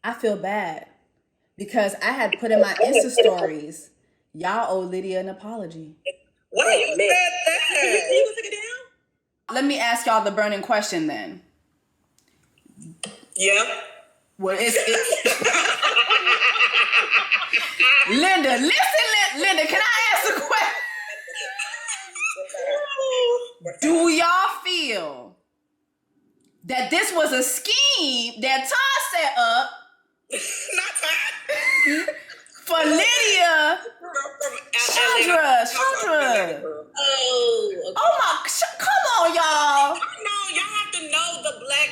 I feel bad because I had put in my Insta stories, y'all owe Lydia an apology. Why you said that? You gonna take it down? Let me ask y'all the burning question then. Yeah. Well, it's Linda, listen, Linda, can I ask a question? Do y'all feel that this was a scheme that Todd set up? Not Todd. For Lydia, Shondra. Oh my, come on, y'all. No, y'all have to know the black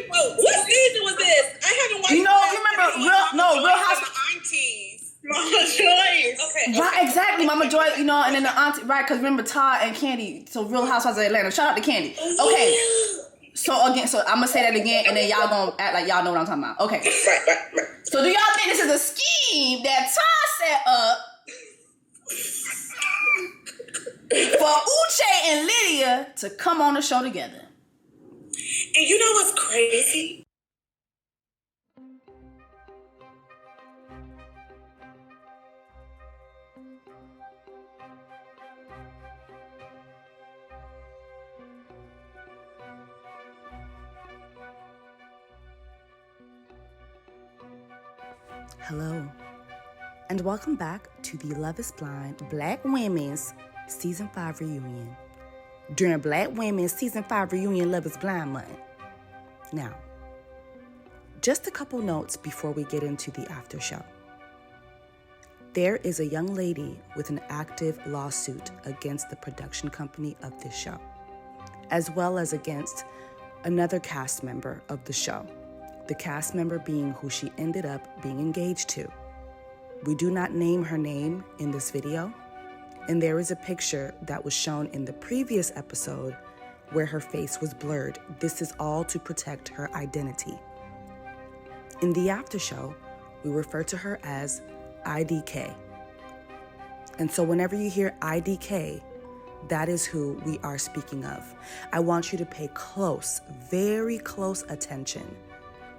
folks. What season was this? I haven't watched. You know, Real House. The aunties. Mama Joyce. Okay. Right, exactly, Mama Joyce. You know, and then the auntie, right? Because remember Todd and Candy. So Real Housewives of Atlanta. Shout out to Candy. Okay. So I'm gonna say that again, and then y'all gonna act like y'all know what I'm talking about. Okay. Right. So do y'all think this is a scheme that Todd set up for Uche and Lydia to come on the show together? And you know what's crazy? Hello, and welcome back to the Love is Blind Black Women's Season 5 reunion. During Black Women's Season 5 reunion Love is Blind month. Now, just a couple notes before we get into the after show. There is a young lady with an active lawsuit against the production company of this show, as well as against another cast member of the show. The cast member being who she ended up being engaged to. We do not name her name in this video, and there is a picture that was shown in the previous episode where her face was blurred. This is all to protect her identity. In the after show, we refer to her as IDK. And so whenever you hear IDK, that is who we are speaking of. I want you to pay close, very close attention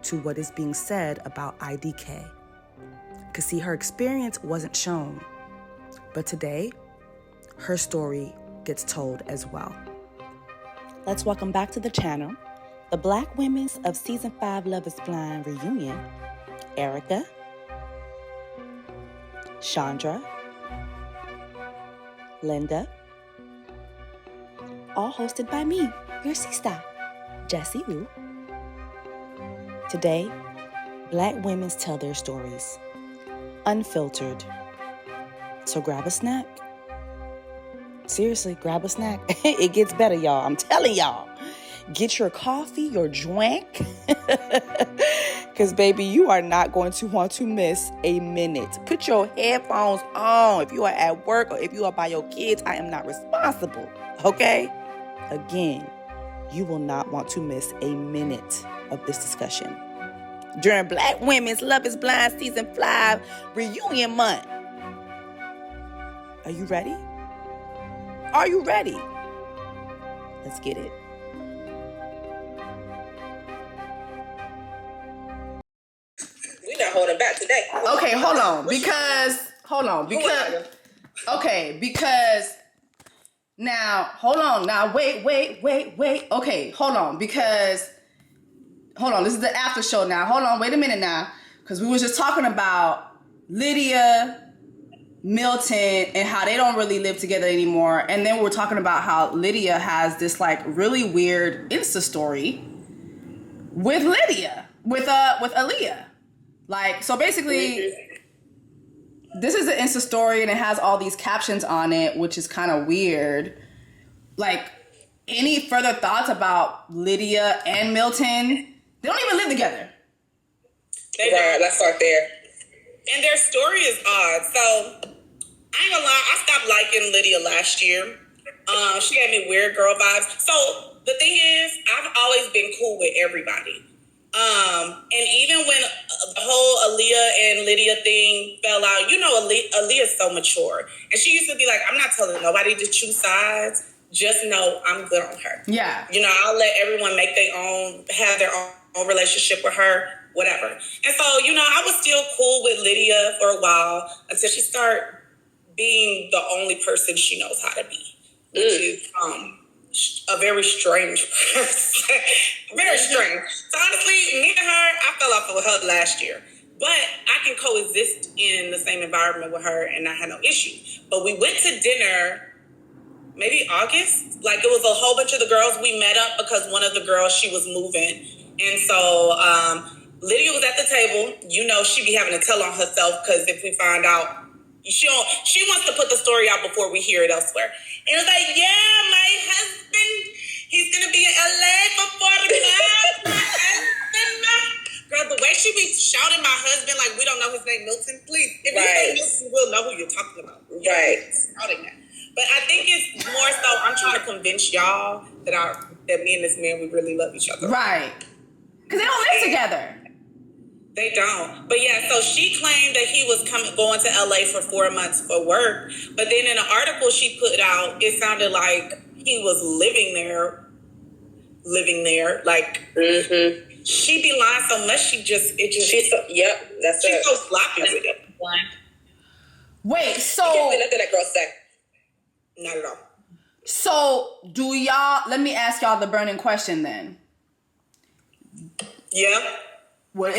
to what is being said about IDK. Because see, her experience wasn't shown, but today, her story gets told as well. Let's welcome back to the channel, the Black Women's of Season 5 Love is Blind reunion, Erica, Shondra, Linda, all hosted by me, your sister, Jessie Woo. Today, Black women tell their stories, unfiltered. So grab a snack. Seriously, grab a snack. It gets better, y'all. I'm telling y'all. Get your coffee, your drink. Because, baby, you are not going to want to miss a minute. Put your headphones on. If you are at work or if you are by your kids, I am not responsible. Okay? Again, you will not want to miss a minute of this discussion during Black Women's Love is Blind Season 5 reunion month. Are you ready? Are you ready? Let's get it. We're not holding back today. Okay, hold on. Now, hold on. Now, wait. Okay, hold on. Hold on, this is the after show now. Hold on, wait a minute now. Because we was just talking about Lydia, Milton, and how they don't really live together anymore. And then we were talking about how Lydia has this like really weird Insta story with Lydia, with Aaliyah. Like, so basically, this is an Insta story and it has all these captions on it, which is kind of weird. Like, any further thoughts about Lydia and Milton? They don't even live together. Right, let's start there. And their story is odd. So, I ain't gonna lie, I stopped liking Lydia last year. She gave me weird girl vibes. So, the thing is, I've always been cool with everybody. And even when the whole Aaliyah and Lydia thing fell out, you know, Aaliyah is so mature. And she used to be like, I'm not telling nobody to choose sides. Just know I'm good on her. Yeah. You know, I'll let everyone have their own relationship with her. whatever. And so, you know, I was still cool with Lydia for a while until she started being the only person she knows how to be, which is a very strange person. Very strange. So honestly, me and her, I fell off with her last year. But I can coexist in the same environment with her and I had no issue. But we went to dinner maybe August. Like, it was a whole bunch of the girls. We met up because one of the girls, she was moving. And so Lydia was at the table. You know, she be having to tell on herself because if we find out, she wants to put the story out before we hear it elsewhere. And it was like, yeah, my husband, he's going to be in LA for 4 months. My husband. Girl, the way she be shouting my husband like we don't know his name, Milton, please. If you say Milton, we'll know who you're talking about. Right. Shouting that. But I think it's more so I'm trying to convince y'all that me and this man, we really love each other. Right. Because they don't live together. They don't. But yeah, so she claimed that he was going to LA for 4 months for work. But then in an article she put out, it sounded like he was living there. Like, she be lying so much, she's so sloppy with it. Wait, so... You can't say nothing that girl say. Not at all. So, let me ask y'all the burning question then. Yeah. Well,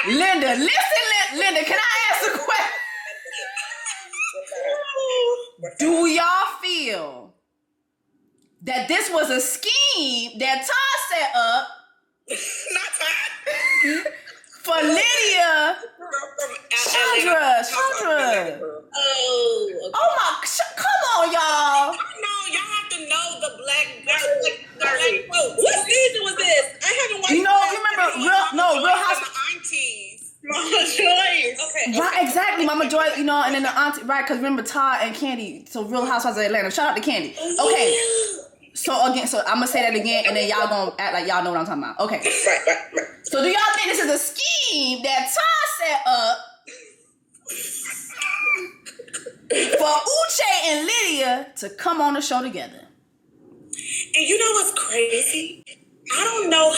Linda, Linda, can I ask a question? Do y'all feel that this was a scheme that Todd set up Not Todd. for Lydia? Shondra. Oh, okay. Oh my, come on, y'all. Y'all have to know the black girl. What season was this? I haven't watched. You know, remember Real House. The aunties. Mama Joyce. Okay. Right, exactly, Mama Joy. You know, and then the auntie, right? Because remember Todd and Candy. So Real Housewives of Atlanta. Shout out to Candy. Okay. So I'm gonna say that again, and then y'all gonna act like y'all know what I'm talking about. Okay. Right. So do y'all think this is a scheme that Todd set up for Uche and Lydia to come on the show together? And you know what's crazy? I don't know.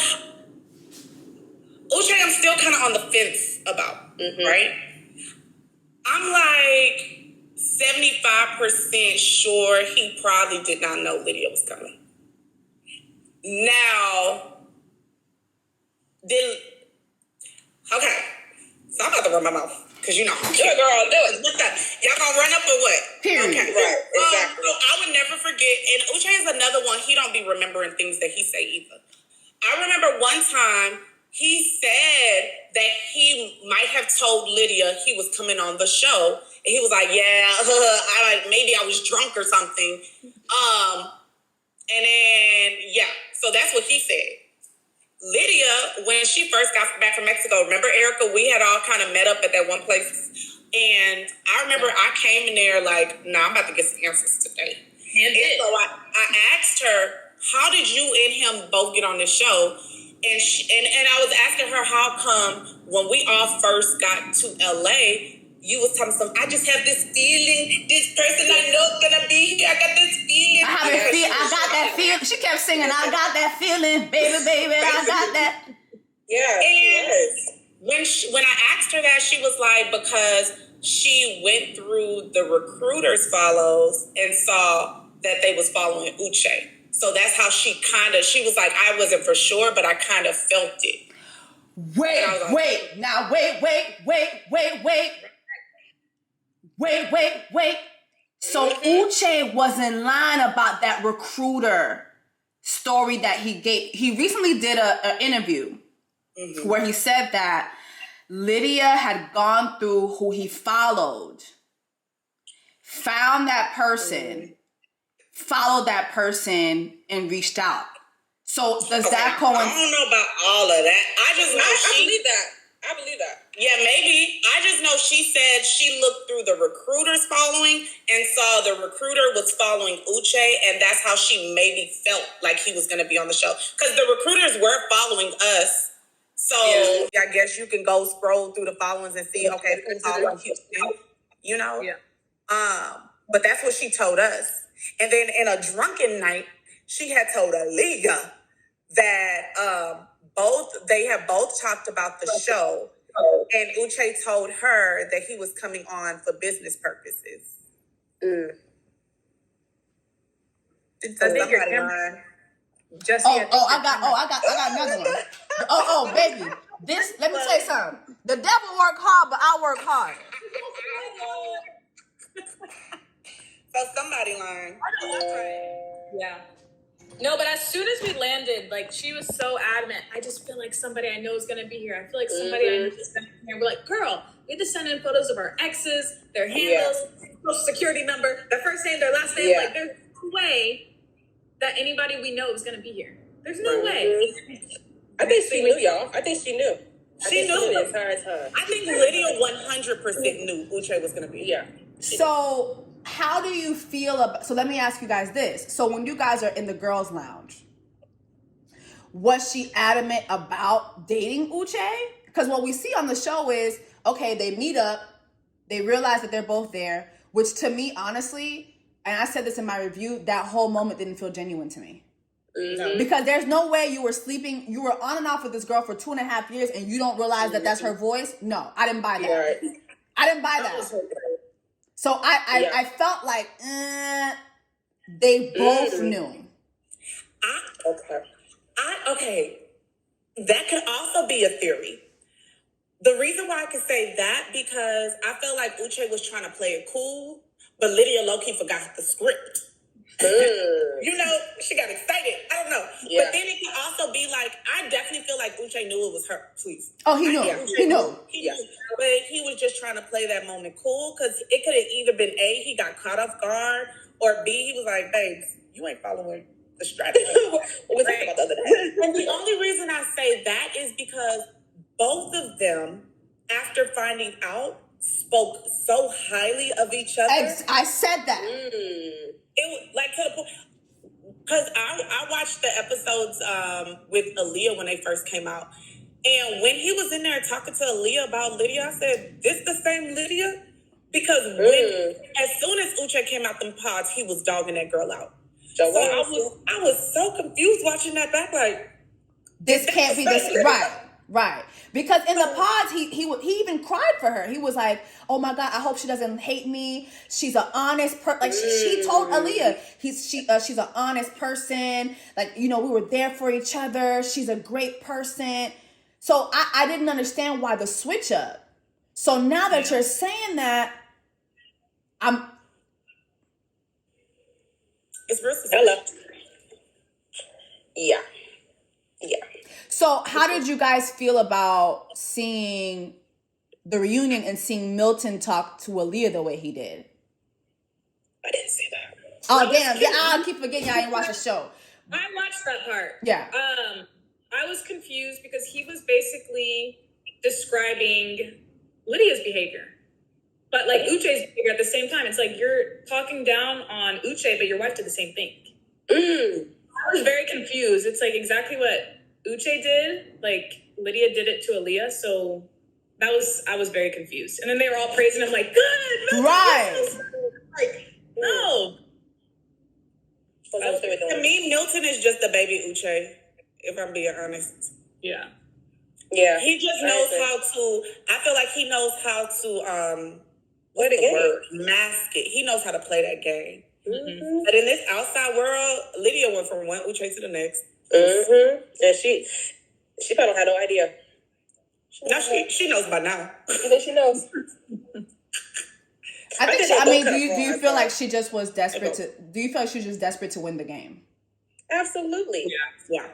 Uche, I'm still kind of on the fence about, right? I'm like 75% sure he probably did not know Lydia was coming. Now, okay, so I'm about to run my mouth. Because, you know, Good girl, do it. Y'all gonna run up or what? Period. Okay. Right, exactly. So I would never forget, and Uche is another one, he don't be remembering things that he say either. I remember one time, he said that he might have told Lydia he was coming on the show. And he was like, yeah, maybe I was drunk or something. And then, yeah, so that's what he said. Lydia, when she first got back from Mexico, remember Erica, we had all kind of met up at that one place. And I remember I came in there like, I'm about to get some answers today. And so I asked her, how did you and him both get on the show? And I was asking her, how come when we all first got to LA, you was telling me, I just have this feeling, this person I know is gonna be here. I got this feeling. I got that feeling. She kept singing, I got that feeling, baby, I got that. Yeah. And when I asked her that, she was like, because she went through the recruiter's follows and saw that they was following Uche. So that's how she was like, I wasn't for sure, but I kind of felt it. Wait. So Uche wasn't lying about that recruiter story that he gave. He recently did an interview where he said that Lydia had gone through who he followed, found that person, followed that person, and reached out. So does that coincide? I don't know about all of that. I just know I believe that. Yeah, maybe. I just know she said she looked through the recruiter's following and saw the recruiter was following Uche, and that's how she maybe felt like he was going to be on the show. Because the recruiters were following us. So I guess you can go scroll through the followings and see, okay, who's following Houston, you know? Yeah. But that's what she told us. And then in a drunken night, she had told Aaliyah that they have both talked about the show, and Uche told her that he was coming on for business purposes. I think you're Jessie. I got another one. Baby. Let me tell you something. The devil work hard, but I work hard. So somebody lying. Yeah. No, but as soon as we landed, like, she was so adamant. I just feel like somebody I know is going to be here. I feel like somebody I know is going to be here. We're like, girl, we had to send in photos of our exes, their handles, social security number, their first name, their last name. Like, there's no way that anybody we know is going to be here. There's no way. I think she knew, y'all. I think she knew. She knew the entire time. I think Lydia 100% knew Uche was going to be here. So how do you feel about, so let me ask you guys this. So when you guys are in the girls' lounge, was she adamant about dating Uche? Because what we see on the show is, okay, they meet up, they realize that they're both there, which to me, honestly, and I said this in my review, that whole moment didn't feel genuine to me. Because there's no way you were on and off with this girl for 2.5 years and you don't realize that that's her voice. No, I didn't buy that. Right. I didn't buy that. So I felt like they both knew. Okay. That could also be a theory. The reason why I could say that, because I felt like Uche was trying to play it cool, but Lydia low-key forgot the script. You know, she got excited. I don't know. Yeah. But then it can also be like, I definitely feel like Uche knew it was her. Please. Oh, he knew. He knew. But he was just trying to play that moment cool, because it could have either been A, he got caught off guard, or B, he was like, babes, you ain't following the strategy. What was about the other day? And the only reason I say that is because both of them, after finding out, spoke so highly of each other. I said that. It was like, to the point, because I watched the episodes with Aaliyah when they first came out. And when he was in there talking to Aaliyah about Lydia, I said, this the same Lydia? Because as soon as Uche came out them pods, he was dogging that girl out. So I was so confused watching that back, like, this can't be this. Right. Because in the pods, he even cried for her. He was like, oh my God, I hope she doesn't hate me. She's an honest person. Like she told Aaliyah, she's an honest person. Like, you know, we were there for each other. She's a great person. So I didn't understand why the switch up. So now that you're saying that, it's real. Hello. Yeah. So how did you guys feel about seeing the reunion and seeing Milton talk to Aaliyah the way he did? I didn't see that. Oh, damn. Yeah, I keep forgetting I didn't watch the show. I watched that part. Yeah. I was confused because he was basically describing Lydia's behavior. But like Uche's behavior at the same time. It's like you're talking down on Uche, but your wife did the same thing. I was very confused. It's like exactly what Uche did, like Lydia did it to Aaliyah, so I was very confused. And then they were all praising him like, good, right? Like, no. To me, Milton is just the baby Uche, if I'm being honest. Yeah. He just knows how to. I feel like he knows how to mask it. He knows how to play that game. But in this outside world, Lydia went from one Uche to the next. And she probably don't have no idea. She knows by now. You think she knows? Do you feel like she just was desperate to? Do you feel like she was just desperate to win the game? Absolutely. Yeah.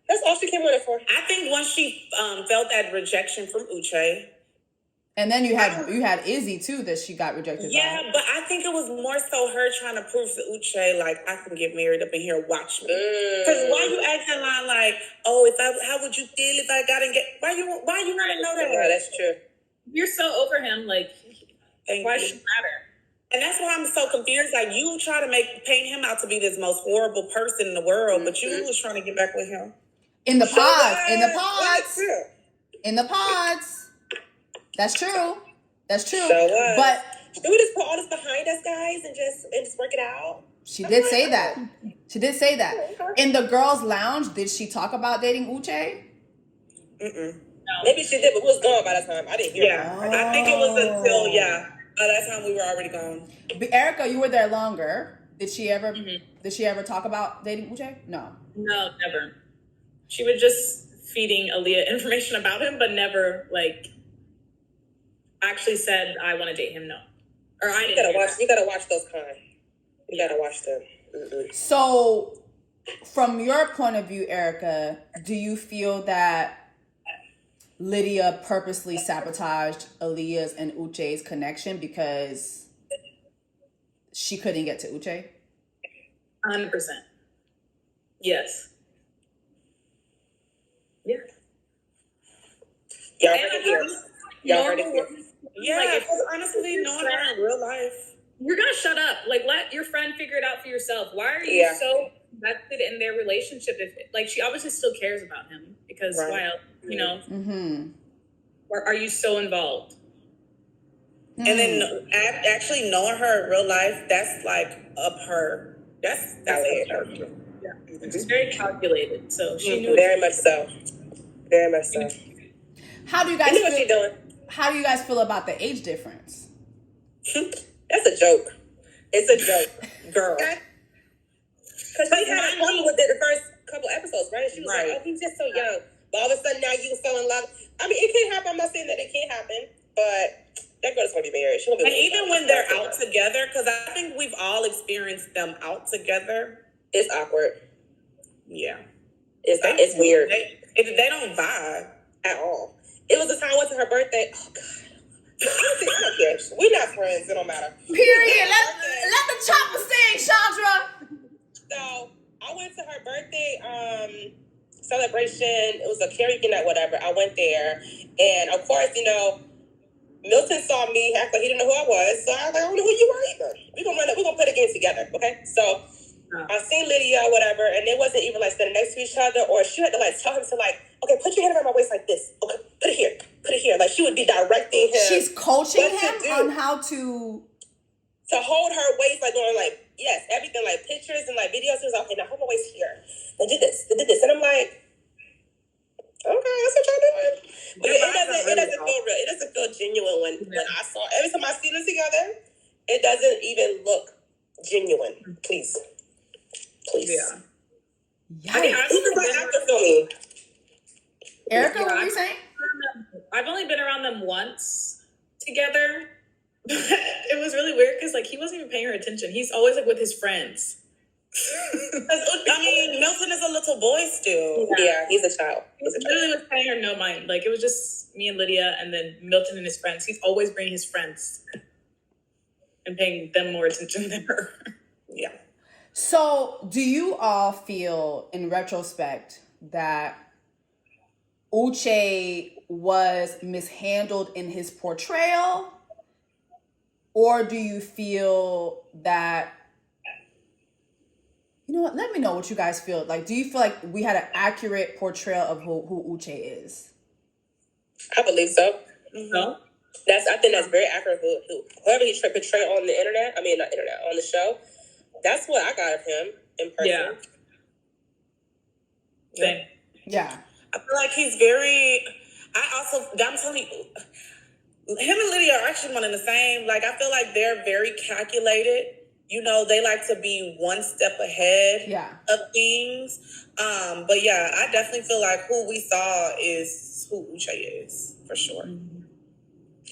That's all she came on it for. I think once she felt that rejection from Uche. And then you had Izzy too that she got rejected by. Yeah, but I think it was more so her trying to prove to Uche, like, I can get married up in here, watch me. Because why you acting like, oh, how would you feel if I got engaged? Why you not know that? Yeah, that's true. You're so over him, like, why should it matter? And that's why I'm so confused. Like, you try to paint him out to be this most horrible person in the world, but you was trying to get back with him. In the pods. That's true. So, but do we just put all this behind us, guys, and just work it out? She did say that. She did say that. In the girls' lounge, did she talk about dating Uche? No. Maybe she did, but we was gone by that time. I didn't hear her. I think it was until, by that time we were already gone. But Erica, you were there longer. Did she ever talk about dating Uche? No, never. She was just feeding Aaliyah information about him, but never like actually said, I want to date him. No. Or I didn't. You gotta watch those kind. You gotta watch them. Mm-mm. So, from your point of view, Erica, do you feel that Lydia purposely sabotaged Aaliyah's and Uche's connection because she couldn't get to Uche? 100%. Yes. Yeah. Y'all heard it here. Y'all heard it here. Yeah, like, because honestly, knowing her in real life. You're going to shut up. Like, let your friend figure it out for yourself. Why are you so invested in their relationship? If, like, she obviously still cares about him because, why else, you know? Mm-hmm. Or are you so involved? And then actually knowing her in real life, that's like up her. That's it. Yeah. It's very calculated. So she knew. Very much so. Very much so. How do you guys feel? What she doing? How do you guys feel about the age difference? That's a joke. It's a joke, girl. Okay. Because she had a problem with it the first couple episodes, right? She was like, "Oh, he's just so young." But all of a sudden now you fell in love. I mean, it can't happen. I'm not saying that it can't happen, but that girl's gonna be married. She's gonna be. And even when they're out together, because I think we've all experienced them out together. It's awkward. Yeah, it's weird. They don't vibe at all. It was the time I went to her birthday. Oh God. I don't care. We're not friends. It don't matter. Period. Let the chopper sing, Chandra. So I went to her birthday celebration. It was a karaoke night, whatever. I went there, and of course, you know, Milton saw me, act like he didn't know who I was. So I was like, I don't know who you were either. We're gonna put a game together, okay? So I seen Lydia or whatever, and it wasn't even like standing next to each other, or she had to like tell him to like, okay, put your hand around my waist like this. Okay, put it here. Like she would be directing him. She's coaching him on how to hold her waist, like doing like, yes, everything, like pictures and like videos. She was like, okay, now hold my waist here. They did this. And I'm like, okay, that's what y'all doing. But it doesn't feel real. It doesn't feel genuine when I saw, every time I see them together, it doesn't even look genuine. Please. Yeah. I mean, Erica, what were you saying? I've only been around them once together. It was really weird because like he wasn't even paying her attention. He's always like with his friends. I mean, Milton is a little boy still. Yeah, he's a child. He literally was paying her no mind. Like it was just me and Lydia, and then Milton and his friends. He's always bringing his friends and paying them more attention than her. Yeah. So, do you all feel, in retrospect, that Uche was mishandled in his portrayal? Or do you feel that, you know what, let me know what you guys feel. Like, do you feel like we had an accurate portrayal of who Uche is? I believe so. No? I think that's very accurate. Whoever he portrayed on the internet, not internet, on the show, that's what I got of him in person. Yeah. I feel like he's very. I'm telling you, him and Lydia are actually one and the same. Like, I feel like they're very calculated. You know, they like to be one step ahead of things. But yeah, I definitely feel like who we saw is who Uche is, for sure. Mm-hmm.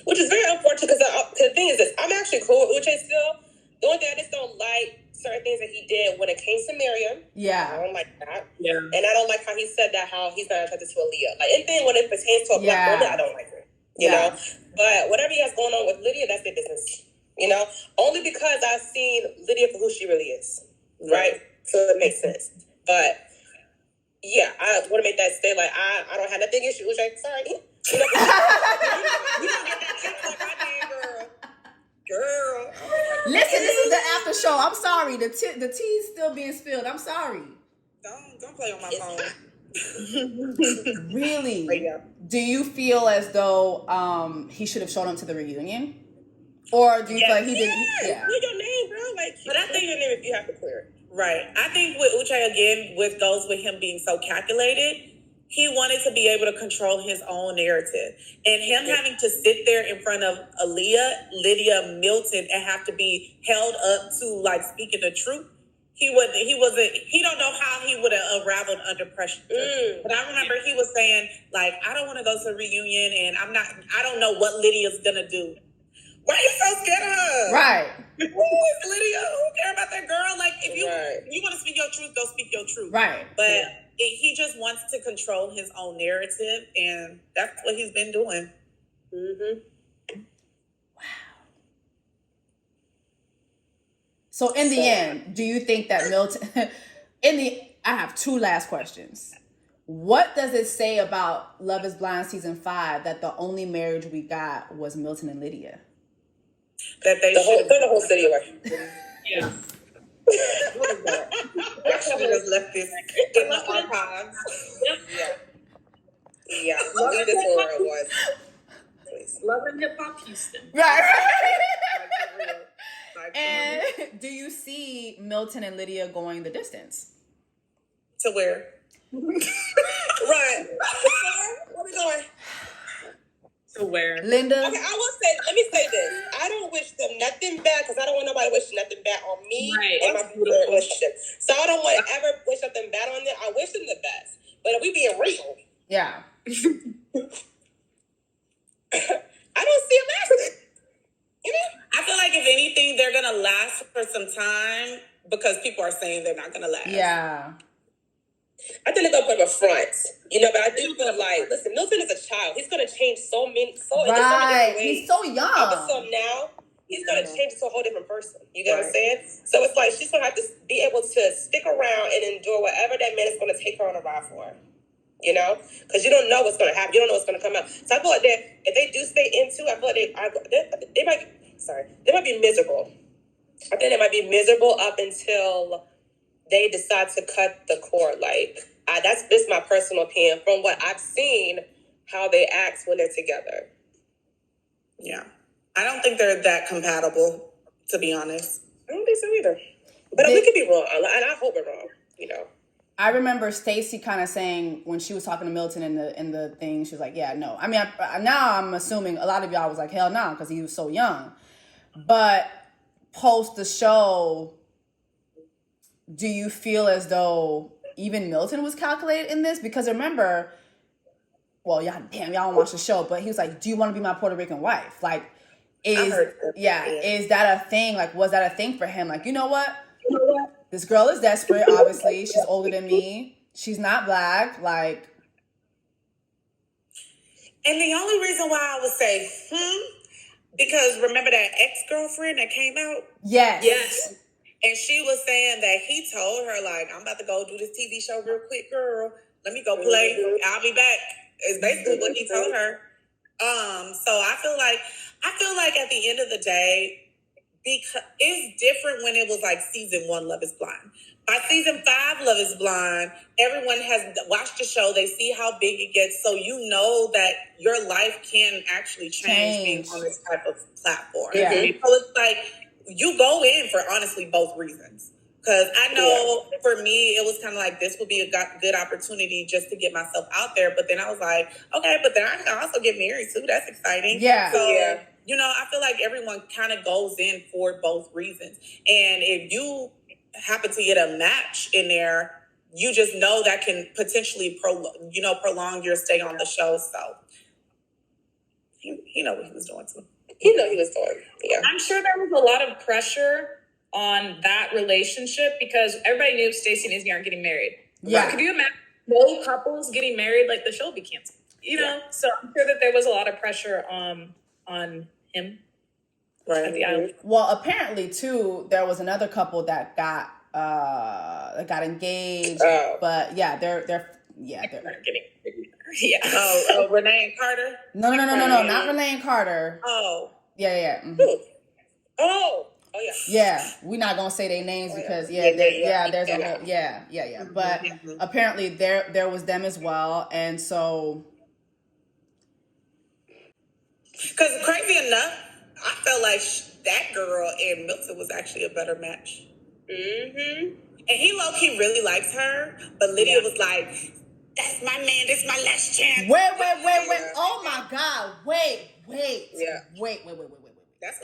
Which is very unfortunate because the thing is this, I'm actually cool with Uche still. The only thing I just don't like certain things that he did when it came to Miriam. Yeah. I don't like that. Yeah. And I don't like how he said that, how he's not attracted to Aaliyah. Like, anything when it pertains to a black woman, I don't like it. You know? But whatever he has going on with Lydia, that's their business. You know? Only because I've seen Lydia for who she really is. Right? So it makes sense. But, yeah, I want to make that stay. Like, I don't have that big issue. Which sorry. You know, you don't get that kick like I did, girl. Listen, this is the after show. I'm sorry. The tea's still being spilled. I'm sorry. Don't play on my phone. Really? Do you feel as though he should have shown up to the reunion? Or do you feel like he Clear didn't? your name, bro. Like, But I think your name if you have to clear it. Right. I think with Uche again, with goes with him being so calculated, he wanted to be able to control his own narrative, and him having to sit there in front of Aaliyah, Lydia, Milton, and have to be held up to like speaking the truth. He don't know how he would have unraveled under pressure. But I remember he was saying, like, I don't want to go to a reunion, and I don't know what Lydia's gonna do. Why are you so scared of her? Right. Who is Lydia? Who care about that girl? Like, if you want to speak your truth, go speak your truth. Right. But he just wants to control his own narrative, and that's what he's been doing. Mm-hmm. Wow. So in the end, do you think that Milton? I have two last questions. What does it say about Love Is Blind season 5 that the only marriage we got was Milton and Lydia? That they throw the whole city away. Yeah. I should have just left this in the archives. Yeah. Leave this where it was. Please. Love and Hip Hop Houston. Right. Like, And do you see Milton and Lydia going the distance? to where? Right. Where we going? To where? Linda? Okay, let me say this. I don't wish them nothing bad because I don't want nobody wishing nothing bad on me or my current relationship. So I don't want to ever wish something bad on them. I wish them the best. But if we being real, Yeah. I don't see them lasting. You know? I feel like if anything, they're gonna last for some time because people are saying they're not gonna last. Yeah. I think they're gonna put him up front, you know. But I do feel like, listen, Milton is a child. He's gonna change in so many Right. ways. He's so young. Up until now, he's gonna change into a whole different person. You get what I'm saying? So it's like she's gonna have to be able to stick around and endure whatever that man is gonna take her on a ride for. You know, because you don't know what's gonna happen. You don't know what's gonna come out. So I feel like if they do stay into, I feel like they might be miserable. I think they might be miserable up until they decide to cut the cord. Like, that's just my personal opinion from what I've seen, how they act when they're together. Yeah. I don't think they're that compatible, to be honest. I don't think so either. But we could be wrong, and I hope we're wrong, you know. I remember Stacey kind of saying when she was talking to Milton in the thing, she was like, yeah, no. I mean, now I'm assuming a lot of y'all was like, hell no, because he was so young. But post the show, do you feel as though even Milton was calculated in this? Because remember, well, y'all don't watch the show, but he was like, do you want to be my Puerto Rican wife? Like, is that a thing? Like, was that a thing for him? Like, you know what? This girl is desperate, obviously. She's older than me. She's not black. Like, and the only reason why I would say, because remember that ex-girlfriend that came out? yes. And she was saying that he told her, like, I'm about to go do this TV show real quick, girl. Let me go play. I'll be back. Is basically what he told her. So I feel like at the end of the day, because it's different when it was like season 1 Love Is Blind. By season 5 Love Is Blind, everyone has watched the show. They see how big it gets. So you know that your life can actually change being on this type of platform. Yeah. So it's like you go in for honestly both reasons. Because I know for me, it was kind of like this would be a good opportunity just to get myself out there. But then I was like, okay, but then I can also get married too. That's exciting. Yeah. So, you know, I feel like everyone kind of goes in for both reasons. And if you happen to get a match in there, you just know that can potentially prolong your stay on the show. So he know what he was doing too. He know he was doing. Yeah. I'm sure there was a lot of pressure on that relationship because everybody knew Stacey and Izzy aren't getting married. Yeah. Could you imagine both couples getting married? Like, the show would be canceled. You know? So I'm sure that there was a lot of pressure on him. Right. At the island. Well, apparently too, there was another couple that got engaged. Oh. But yeah, they're getting married. Yeah. Oh, Renee and Carter? No, not Renee and Carter. Oh. Yeah. Mm-hmm. Oh yeah. Yeah, we're not gonna say their names because there's a whole yeah. But apparently there was them as well, and so because crazy enough, I felt like that girl and Milton was actually a better match. Mm-hmm. And he low-key really likes her, but Lydia was like, that's my man, this is my last chance. Wait. Oh my God. Wait. Yeah. Wait. That's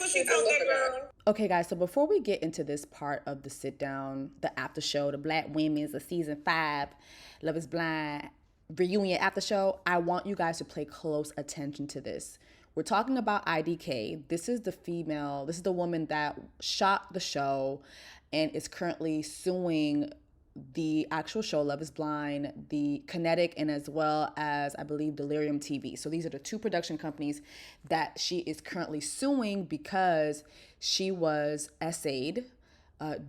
what she told that girl. Okay, guys, so before we get into this part of the sit down, the after show, the Black Wimmanz, the season 5, Love is Blind reunion after show, I want you guys to pay close attention to this. We're talking about IDK. This is the woman that shot the show and is currently suing the actual show, Love is Blind, the Kinetic, and as well as, I believe, Delirium TV. So these are the two production companies that she is currently suing because she was essayed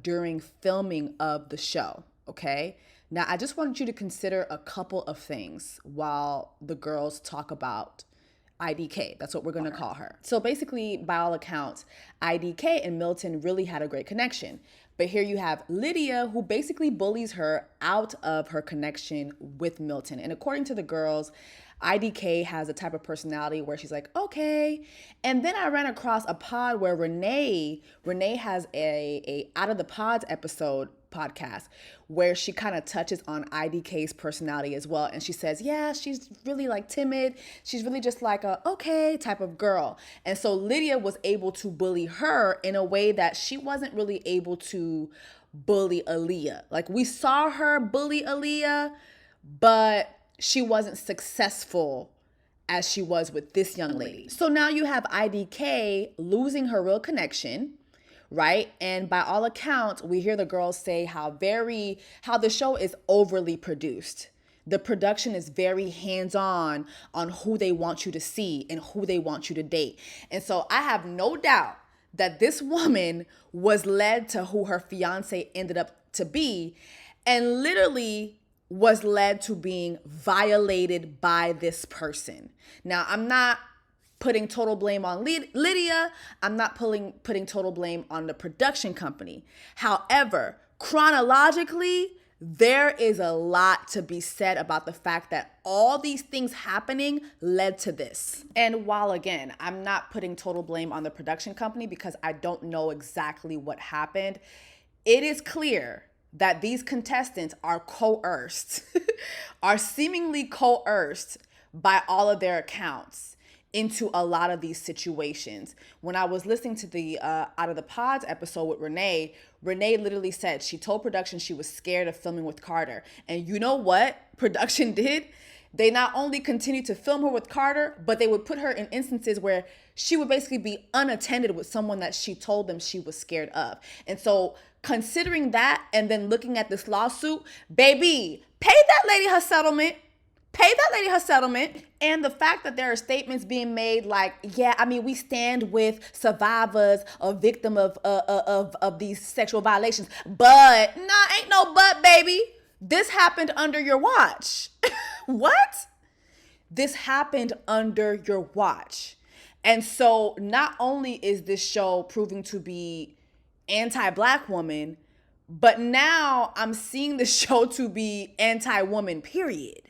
during filming of the show, okay? Now, I just wanted you to consider a couple of things while the girls talk about IDK. That's what we're going to call her. So basically, by all accounts, IDK and Milton really had a great connection. But here you have Lydia, who basically bullies her out of her connection with Milton. And according to the girls, IDK has a type of personality where she's like, okay. And then I ran across a pod where Renee has a Out of the Pods podcast where she kind of touches on IDK's personality as well. And she says, yeah, she's really like timid. She's really just like a okay type of girl. And so Lydia was able to bully her in a way that she wasn't really able to bully Aaliyah. Like we saw her bully Aaliyah, but she wasn't successful as she was with this young lady. So now you have IDK losing her real connection, right? And by all accounts, we hear the girls say how the show is overly produced. The production is very hands-on on who they want you to see and who they want you to date. And so I have no doubt that this woman was led to who her fiance ended up to be, and literally was led to being violated by this person. Now, I'm not putting total blame on Lydia. I'm not putting total blame on the production company. However, chronologically, there is a lot to be said about the fact that all these things happening led to this. And while, again, I'm not putting total blame on the production company because I don't know exactly what happened, it is clear that these contestants are coerced, are seemingly coerced by all of their accounts into a lot of these situations. When I was listening to the Out of the Pods episode with Renee literally said she told production she was scared of filming with Carter. And you know what production did? They not only continued to film her with Carter, but they would put her in instances where she would basically be unattended with someone that she told them she was scared of. And so considering that and then looking at this lawsuit, baby, pay that lady her settlement. And the fact that there are statements being made like, yeah, I mean, we stand with survivors or victim of these sexual violations. But ain't no but, baby. This happened under your watch. What? This happened under your watch. And so not only is this show proving to be anti-Black woman, but now I'm seeing the show to be anti-woman, period.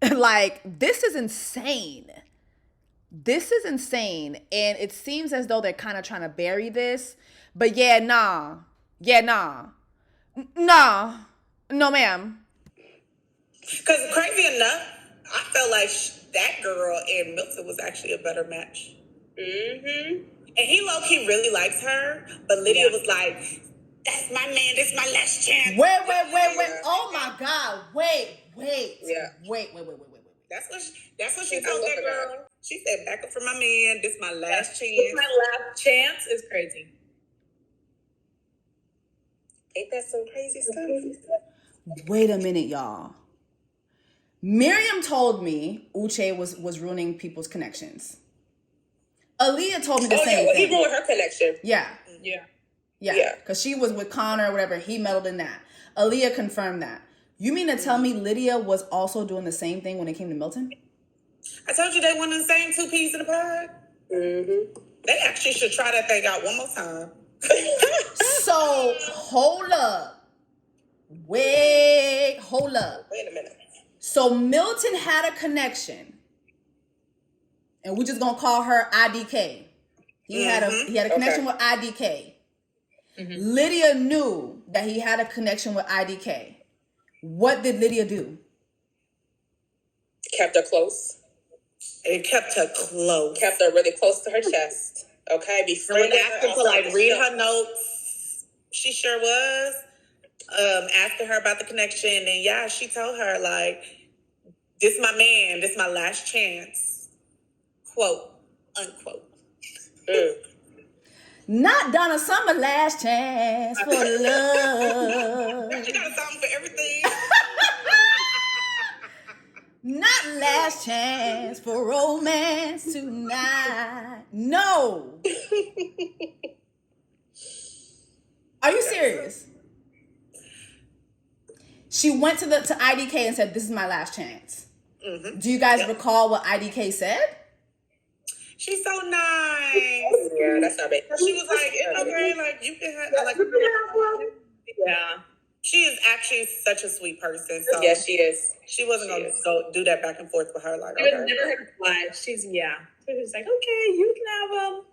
Like, this is insane. And it seems as though they're kind of trying to bury this. But no, ma'am. Because crazy enough, I felt like that girl and Milton was actually a better match. Mm-hmm. And he low-key really likes her, but Lydia was like, that's my man, this is my last chance. Wait. Oh my God. Wait. Yeah. Wait. That's what she told that girl. She said, back up for my man, this is my last chance. This my last chance is crazy. Ain't that some crazy stuff? Wait a minute, y'all. Miriam told me Uche was ruining people's connections. Aaliyah told me the same thing. He ruined her connection. Yeah. Yeah. Because she was with Connor or whatever. He meddled in that. Aaliyah confirmed that. You mean to tell me Lydia was also doing the same thing when it came to Milton? I told you they weren't the same two peas in the pod. Mm-hmm. They actually should try that thing out one more time. So, hold up. Wait a minute. So Milton had a connection. and we're just gonna call her IDK. He had a connection with IDK. Lydia knew that he had a connection with IDK. What did Lydia do? Kept her close. It kept her close. Kept her really close to her chest. Okay, befriended her. Asking to like read her notes. She sure was. Asking her about the connection, and yeah, she told her like, "This my man. This my last chance." Quote unquote. Not Donna Summer last chance for love. She got a song for everything. Not last chance for romance tonight. No. Are you serious? She went to IDK and said, "This is my last chance." Do you guys recall what IDK said? She's so nice. Yeah, that's not bad. She was like, "It's okay, like you can have like." Yeah, she is actually such a sweet person. So yeah, she is. She wasn't gonna go do that back and forth with her. Like, I would never have replied. She's So she's like, "Okay, you can have them."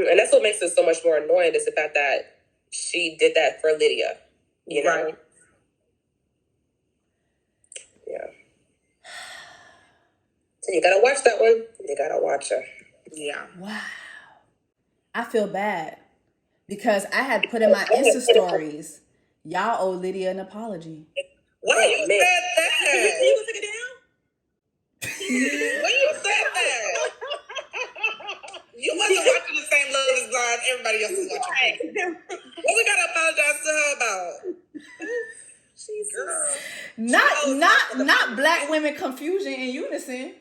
And that's what makes it so much more annoying is the fact that she did that for Lydia. You know. Right. Yeah. So you gotta watch that one. You gotta watch her. Yeah. Wow. I feel bad because I had put in my Insta stories, y'all owe Lydia an apology. Why you said that? You gonna take it down? When you said that? You wasn't watching the same Love is Blind everybody else is watching. What we gotta apologize to her about? Girl. Not black women confusion in unison.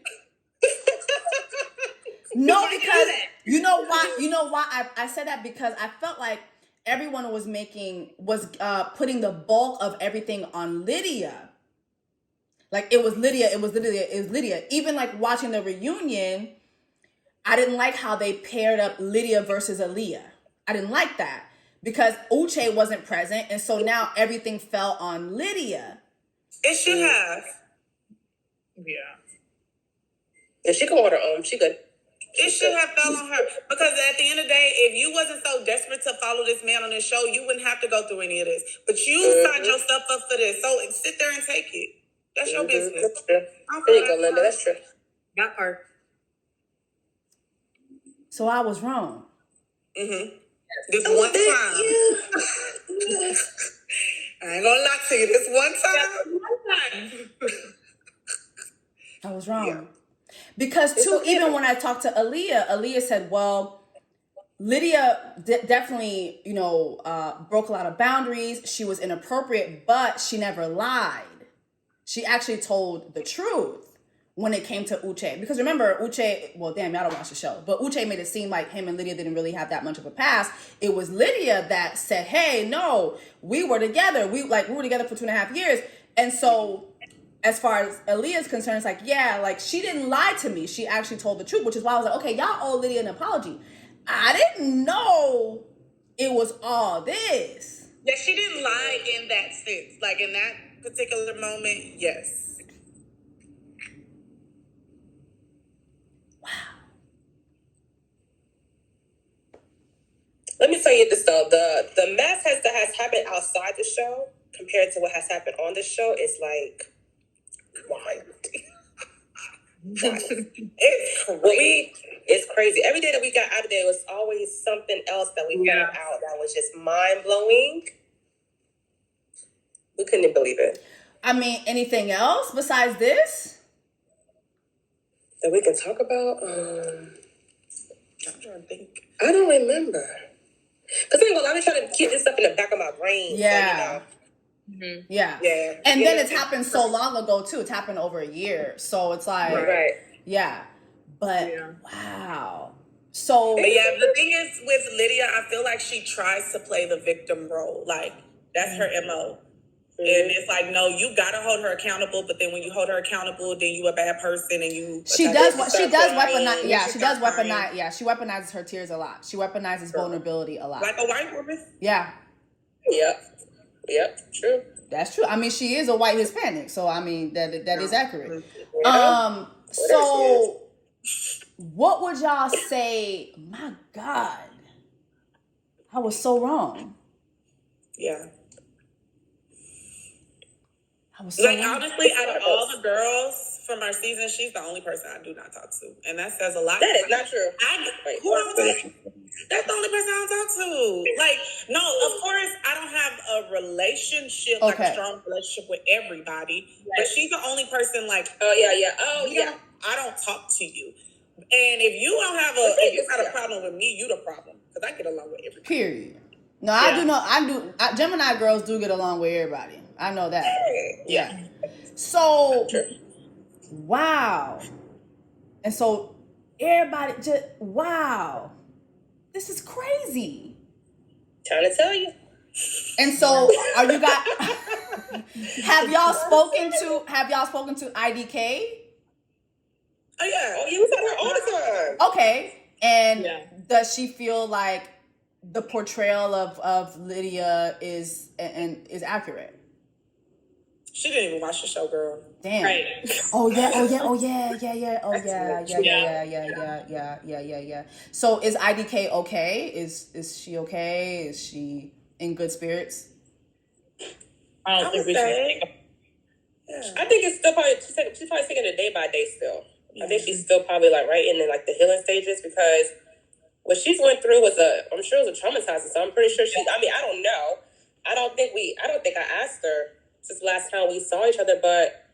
No, because you know why I said that because I felt like everyone was putting the bulk of everything on Lydia. Like it was Lydia. Even like watching the reunion, I didn't like how they paired up Lydia versus Aaliyah. I didn't like that because Uche wasn't present, and so now everything fell on Lydia. It should have. Yeah. If she can hold her own, she good. It should have fell on her because at the end of the day, if you wasn't so desperate to follow this man on this show, you wouldn't have to go through any of this. But you signed yourself up for this, so sit there and take it. That's your business. That's true. There you go, Linda. That's true. That part. So I was wrong. This one time. I ain't gonna lie to you. This one time. I was wrong. Yeah. Because too, even when I talked to Aaliyah said, well, Lydia definitely, broke a lot of boundaries. She was inappropriate, but she never lied. She actually told the truth when it came to Uche. Because remember, Uche, well, damn, y'all don't watch the show, but Uche made it seem like him and Lydia didn't really have that much of a past. It was Lydia that said, hey, no, we were together. We were together for 2.5 years. And so as far as Aaliyah's concerned, it's like, yeah, like she didn't lie to me. She actually told the truth, which is why I was like, okay, y'all owe Lydia an apology. I didn't know it was all this. Yeah, she didn't lie in that sense. Like in that particular moment, yes. Wow. Let me tell you this though, the mess that has happened outside the show compared to what has happened on the show is like wild. It's crazy. Every day that we got out of there was always something else that we found out that was just mind blowing. We couldn't believe it. I mean, anything else besides this that we can talk about? I'm trying to think. I don't remember. Because I've been trying to keep this stuff in the back of my brain. Yeah. So, Yeah. And then it's happened so long ago too. It's happened over a year. So it's like, right. Yeah. But wow. So but yeah, the thing is with Lydia, I feel like she tries to play the victim role. Like that's her MO. And it's like, no, you gotta hold her accountable. But then when you hold her accountable, then you a bad person, and you. She does weaponize. Yeah, she does weaponize. Yeah, she weaponizes her tears a lot. She weaponizes vulnerability a lot. Like a white woman. Yeah. Yep. True. That's true. I mean, she is a white Hispanic, so I mean that is accurate. Yeah. So what would y'all say? My God, I was so wrong. Yeah. I was so wrong. Honestly, out of all the girls from our season, she's the only person I do not talk to. And that says a lot. That is not true. Who I don't talk to? That's the only person I don't talk to. No, of course, I don't have a relationship, like a strong relationship with everybody. Yes. But she's the only person I don't talk to you. And if you don't have if you got a problem with me, you the problem. Because I get along with everybody. Period. No, I do know. Gemini girls do get along with everybody. I know that. Yeah. So, wow. And so, everybody just, wow. This is crazy. Trying to tell you. And so, are you guys, have y'all spoken to IDK? Oh, yeah. Oh, you was at her all the time. Okay. And does she feel like the portrayal of Lydia is accurate? She didn't even watch the show, girl. Damn. Right. Oh yeah. So is IDK okay? Is she okay? Is she in good spirits? I don't think we should. I think it's still probably she's probably taking it day by day still. I think she's still probably like right in like the healing stages because what she's went through was I'm sure it was a traumatizing. So I'm pretty sure I don't know. I don't think I asked her since last time we saw each other, but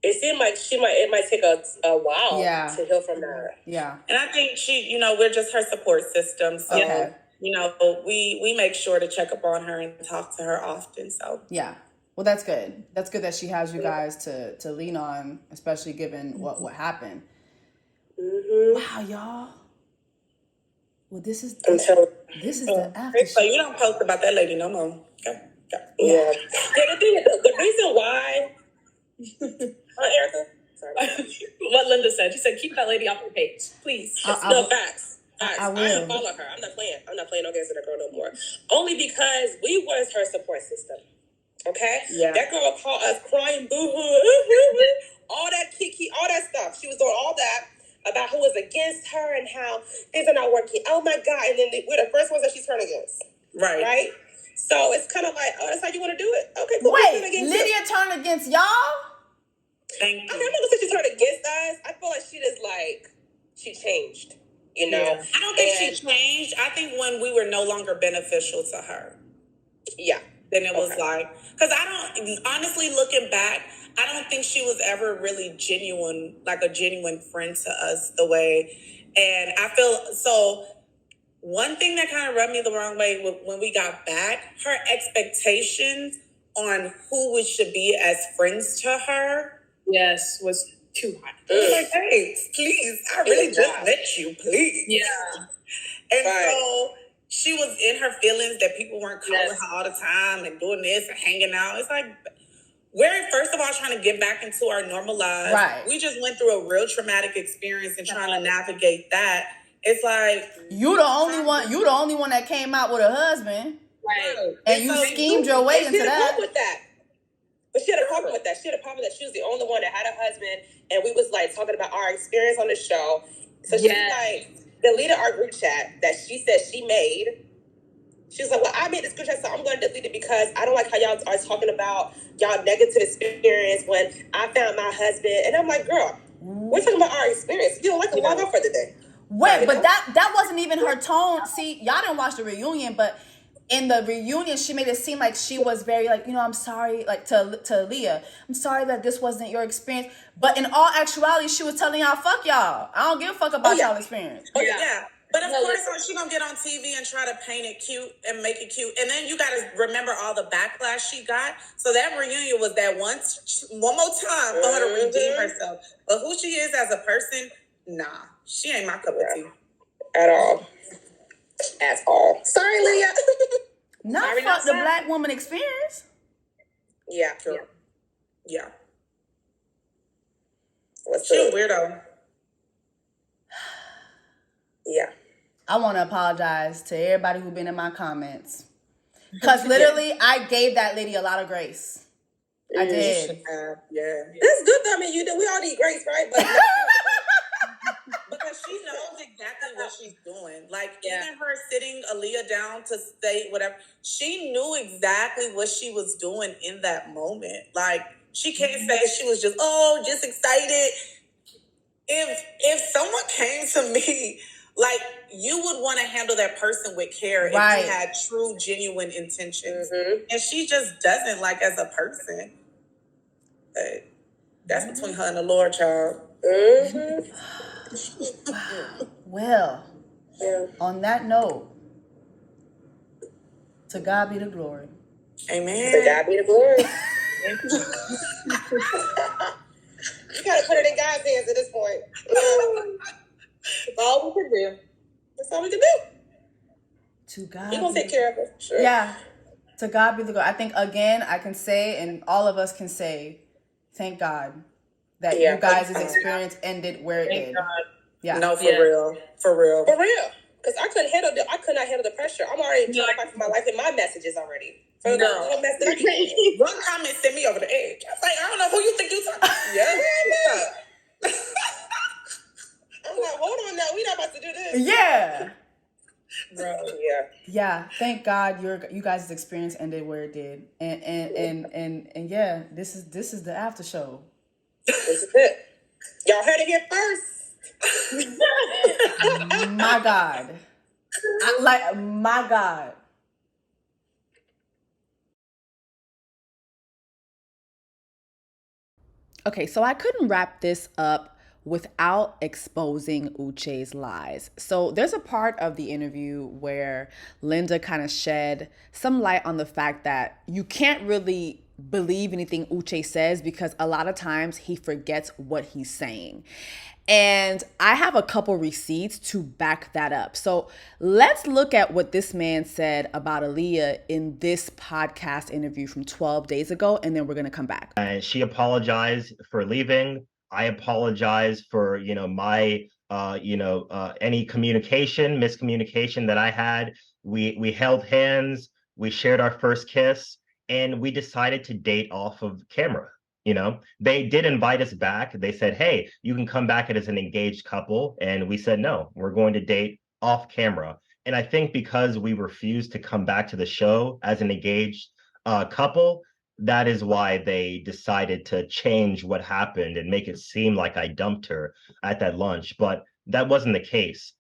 it seemed like it might take a while to heal from that. Yeah. And I think we're just her support system. So, we make sure to check up on her and talk to her often. So yeah. Well, that's good. That's good that she has you guys to lean on, especially given what happened. Mm-hmm. Wow, y'all. Well, this is the after. So you don't post about that lady no more. Okay. Yeah. The thing is, the reason why, Erica? Sorry. What Linda said. She said, keep that lady off your page, please. Facts. I will. I unfollow her. I'm not playing no games with that girl no more. Only because we was her support system. Okay? Yeah. That girl called us crying boo-hoo, all that kiki, all that stuff. She was doing all that about who was against her and how things are not working. Oh my God. And then we're the first ones that she's turned against. Right. Right? So it's kind of like, oh, that's how you want to do it? Okay, cool. Wait, Lydia turned against y'all? Thank you. I'm not gonna say she turned against us. I feel like she changed, you know? Yeah. I don't think she changed. I think when we were no longer beneficial to her. Yeah. Then it was honestly looking back, I don't think she was ever really genuine, like a genuine friend to us the way. And I feel so. One thing that kind of rubbed me the wrong way when we got back, her expectations on who we should be as friends to her. Yes, was too high. Like, hey, please, I really just met you, please. Yeah. And so she was in her feelings that people weren't calling her all the time and doing this and hanging out. It's like, we're first of all trying to get back into our normal lives. Right. We just went through a real traumatic experience and trying to navigate that. It's like you the only one that came out with a husband. Right. And you schemed your way into that. With that. But she had a problem with that. She had a problem that she was the only one that had a husband, and we was like talking about our experience on the show. So she's like, deleted our group chat that she said she made. She was like, well, I made this group chat, so I'm going to delete it because I don't like how y'all are talking about y'all negative experience when I found my husband. And I'm like, girl, we're talking about our experience. You don't like to log off for the day. Wait, but that wasn't even her tone. See, y'all didn't watch the reunion, but in the reunion, she made it seem like she was very like, I'm sorry, like to Leah, I'm sorry that this wasn't your experience. But in all actuality, she was telling y'all, fuck y'all. I don't give a fuck about y'all experience. Oh, yeah. But of course, she gonna get on TV and try to paint it cute and make it cute. And then you gotta remember all the backlash she got. So that reunion was that one more time for her to redeem herself. But who she is as a person, nah. She ain't my cup of tea. At all. At all. Sorry, Leah. Not fuck the black woman experience. Yeah, true. Yeah. What's she a weirdo. Yeah. I want to apologize to everybody who's been in my comments. Because literally, I gave that lady a lot of grace. I did. Yeah. That's good though. I mean, we all need grace, right? But exactly what she's doing. Like, even her sitting Aaliyah down to say whatever, she knew exactly what she was doing in that moment. Like, she can't say she was just excited. If someone came to me, like, you would want to handle that person with care if you had true, genuine intentions. And she just doesn't, like, as a person. But that's between her and the Lord, child. Well, on that note, to God be the glory. Amen. To God be the glory. You gotta put it in God's hands at this point. That's all we can do. That's all we can do. To God. He gonna take care of us. Sure. Yeah. To God be the glory. I think, again, I can say, and all of us can say, thank God that you guys' experience ended where it did. Yeah. No, for real. For real. For real. Because I could not handle the pressure. I'm already trying to fight for my life in my messages already. For the little mess that I can't. One comment sent me over the edge. I was like, I don't know who you think you talking to. Yeah. I'm like, hold on now. We not about to do this. Yeah. Bro, yeah. Thank God you guys' experience ended where it did, and yeah, this is the after show. This is it. Y'all heard it here first. My God, my God. Okay, so I couldn't wrap this up without exposing Uche's lies. So there's a part of the interview where Linda kind of shed some light on the fact that you can't really believe anything Uche says because a lot of times he forgets what he's saying. And I have a couple receipts to back that up. So let's look at what this man said about Aaliyah in this podcast interview from 12 days ago, and then we're going to come back. She apologized for leaving. I apologize for, my, any miscommunication that I had. We held hands, we shared our first kiss, and we decided to date off of camera. They did invite us back. They said, hey, you can come back as an engaged couple. And we said, no, we're going to date off camera. And I think because we refused to come back to the show as an engaged couple, that is why they decided to change what happened and make it seem like I dumped her at that lunch. But that wasn't the case.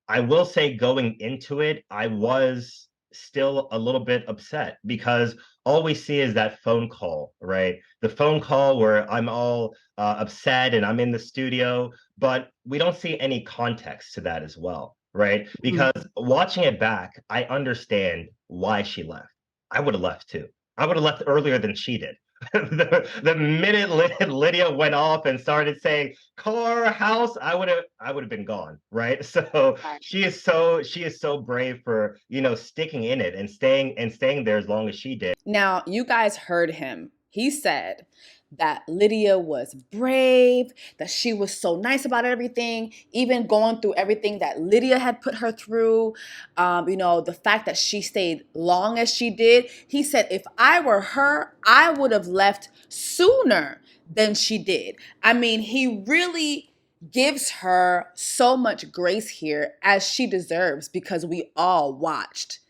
I will say going into it, I was still a little bit upset because all we see is that phone call, right? The phone call where I'm all upset and I'm in the studio, but we don't see any context to that as well, right? Because watching it back, I understand why she left. I would have left too. I would have left earlier than she did. the minute Lydia went off and started saying car, house, I would have been gone, right? So she is so brave for sticking in it and staying there as long as she did. Now, you guys heard him. He said that Lydia was brave, that she was so nice about everything, even going through everything that Lydia had put her through. The fact that she stayed long as she did. He said, if I were her, I would have left sooner than she did. I mean, he really gives her so much grace here as she deserves because we all watched